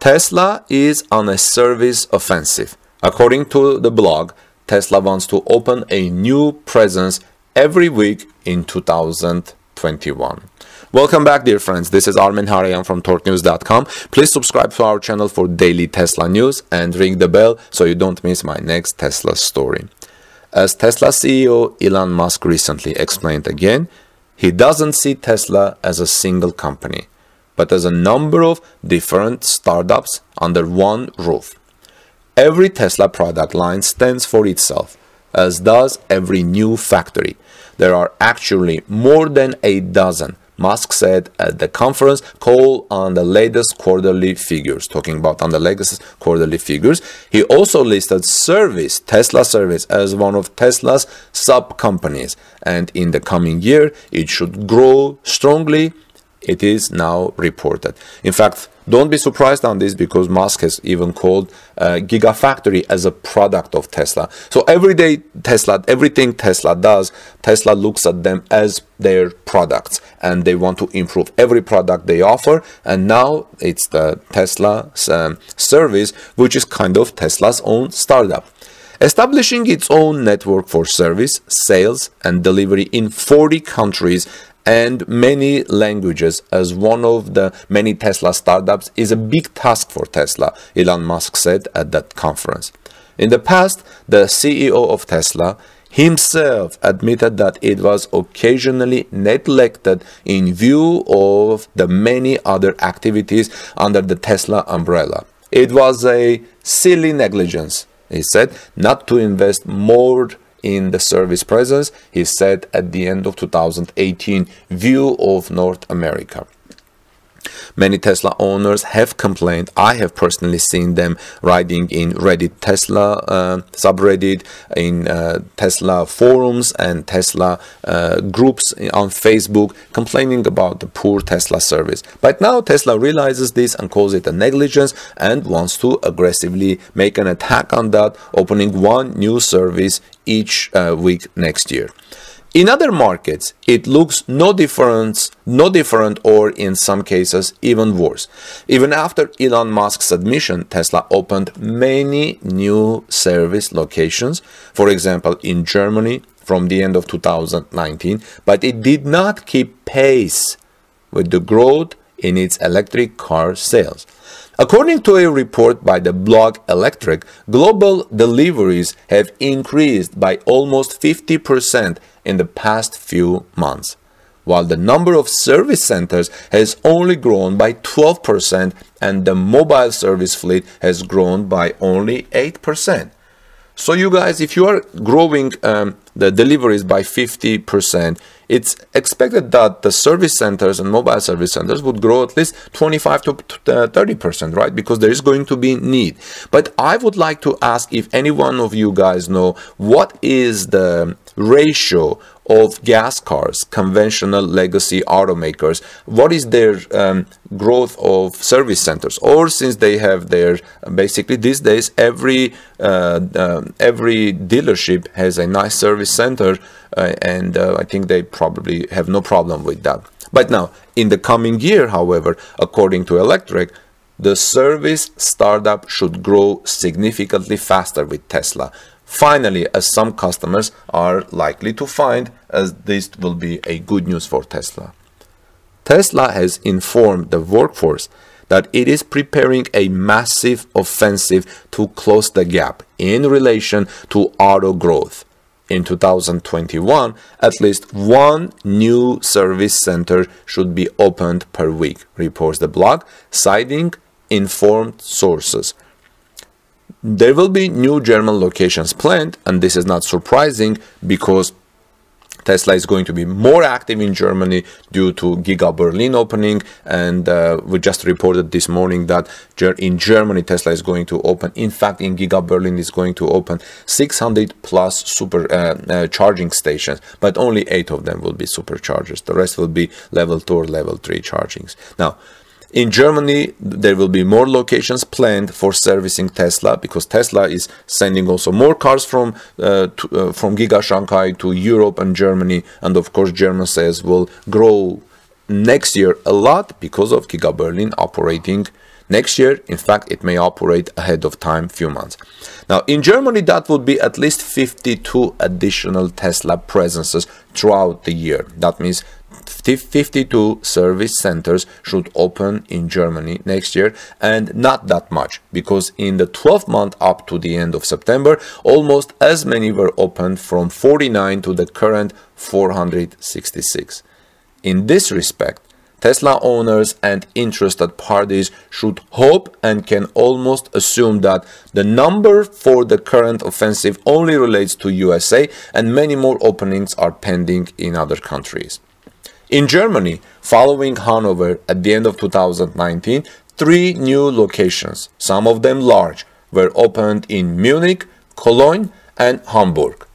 Tesla is on a service offensive. According to the blog, Tesla wants to open a new presence every week in 2021. Welcome back, dear friends. This is Armen Hareyan from TorqueNews.com. Please subscribe to our channel for daily Tesla news and ring the bell so you don't miss my next Tesla story. As Tesla CEO Elon Musk recently explained again, he doesn't see Tesla as a single company, but as a number of different startups under one roof. Every Tesla product line stands for itself, as does every new factory. There are actually more than a dozen, Musk said at the conference call on the latest quarterly figures. Talking about on the latest quarterly figures, he also listed Tesla Service, as one of Tesla's sub-companies, and in the coming year, it should grow strongly. It is now reported. In fact, don't be surprised on this, because Musk has even called Gigafactory as a product of Tesla. So everything Tesla does, Tesla looks at them as their products, and they want to improve every product they offer. And now it's the Tesla Service, which is kind of Tesla's own startup, establishing its own network for service, sales, and delivery in 40 countries and many languages. As one of the many Tesla startups is a big task for Tesla, Elon Musk said at that conference. In the past, the CEO of Tesla himself admitted that it was occasionally neglected in view of the many other activities under the Tesla umbrella. It was a silly negligence, he said, not to invest more in the service presence, he said at the end of 2018 view of North America. Many Tesla owners have complained. I have personally seen them writing in Reddit Tesla subreddit, in Tesla forums and Tesla groups on Facebook, complaining about the poor Tesla service. But now Tesla realizes this and calls it a negligence and wants to aggressively make an attack on that, opening one new service each week next year. In other markets, it looks no different, or in some cases even worse. Even after Elon Musk's admission, Tesla opened many new service locations, for example in Germany from the end of 2019, but it did not keep pace with the growth in its electric car sales. According to a report by the blog Electrek, global deliveries have increased by almost 50% in the past few months, while the number of service centers has only grown by 12% and the mobile service fleet has grown by only 8%. So you guys, if you are growing the deliveries by 50%, it's expected that the service centers and mobile service centers would grow at least 25 to 30%, right? Because there is going to be need. But I would like to ask if any one of you guys know what is the ratio of gas cars, conventional legacy automakers, what is their growth of service centers? Or since they have their, basically these days, every dealership has a nice service center, and I think they probably have no problem with that. But now, in the coming year, however, according to Electrek, the service startup should grow significantly faster with Tesla. Finally, as some customers are likely to find, as this will be a good news for Tesla. Tesla has informed the workforce that it is preparing a massive offensive to close the gap in relation to auto growth. In 2021, at least one new service center should be opened per week, reports the blog, citing informed sources. There will be new German locations planned, and this is not surprising because Tesla is going to be more active in Germany due to Giga Berlin opening, and we just reported this morning that in Germany Tesla is going to open, in fact in Giga Berlin is going to open 600 plus super charging stations, but only 8 of them will be superchargers. The rest will be level 2 or level 3 chargings. Now, in Germany, there will be more locations planned for servicing Tesla, because Tesla is sending also more cars from Giga Shanghai to Europe and Germany, and of course German sales will grow next year a lot because of Giga Berlin operating Next year, in fact, it may operate ahead of time, few months. Now, in Germany, that would be at least 52 additional Tesla presences throughout the year. That means 52 service centers should open in Germany next year, and not that much, because in the 12th month up to the end of September, almost as many were opened, from 49 to the current 466. In this respect, Tesla owners and interested parties should hope and can almost assume that the number for the current offensive only relates to USA, and many more openings are pending in other countries. In Germany, following Hanover at the end of 2019, 3 new locations, some of them large, were opened in Munich, Cologne, and Hamburg.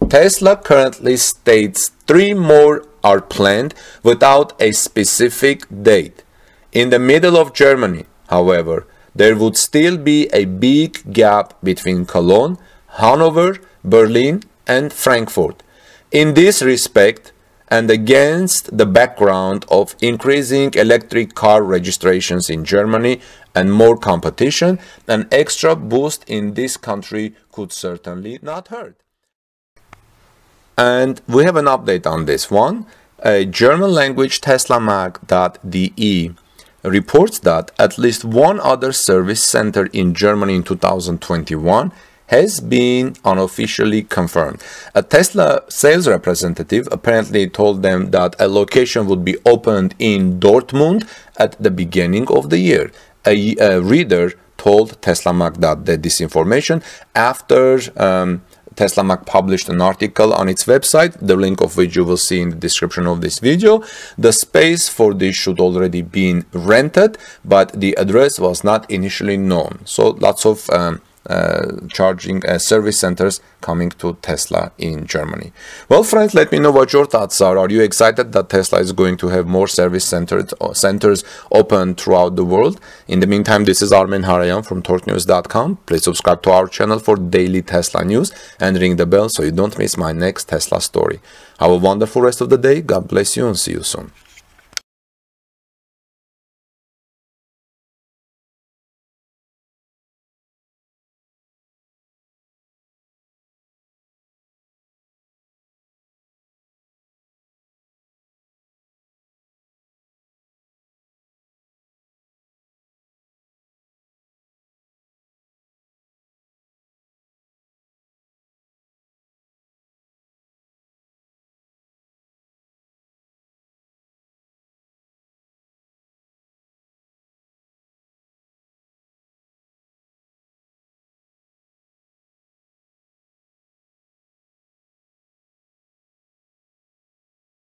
Tesla currently states 3 more are planned without a specific date. In the middle of Germany, however, there would still be a big gap between Cologne, Hanover, Berlin, and Frankfurt. In this respect, and against the background of increasing electric car registrations in Germany and more competition, an extra boost in this country could certainly not hurt. And we have an update on this one. A German language TeslaMag.de reports that at least one other service center in Germany in 2021 has been unofficially confirmed. A Tesla sales representative apparently told them that a location would be opened in Dortmund at the beginning of the year. A reader told TeslaMag.de this information after TeslaMag published an article on its website, the link of which you will see in the description of this video. The space for this should already been rented, but the address was not initially known. So lots of charging service centers coming to Tesla in Germany. Well, friends, let me know what your thoughts are. Are you excited that Tesla is going to have more service centers open throughout the world? In the meantime, this is Armen Hareyan from TorqueNews.com. Please subscribe to our channel for daily Tesla news and ring the bell so you don't miss my next Tesla story. Have a wonderful rest of the day. God bless you and see you soon.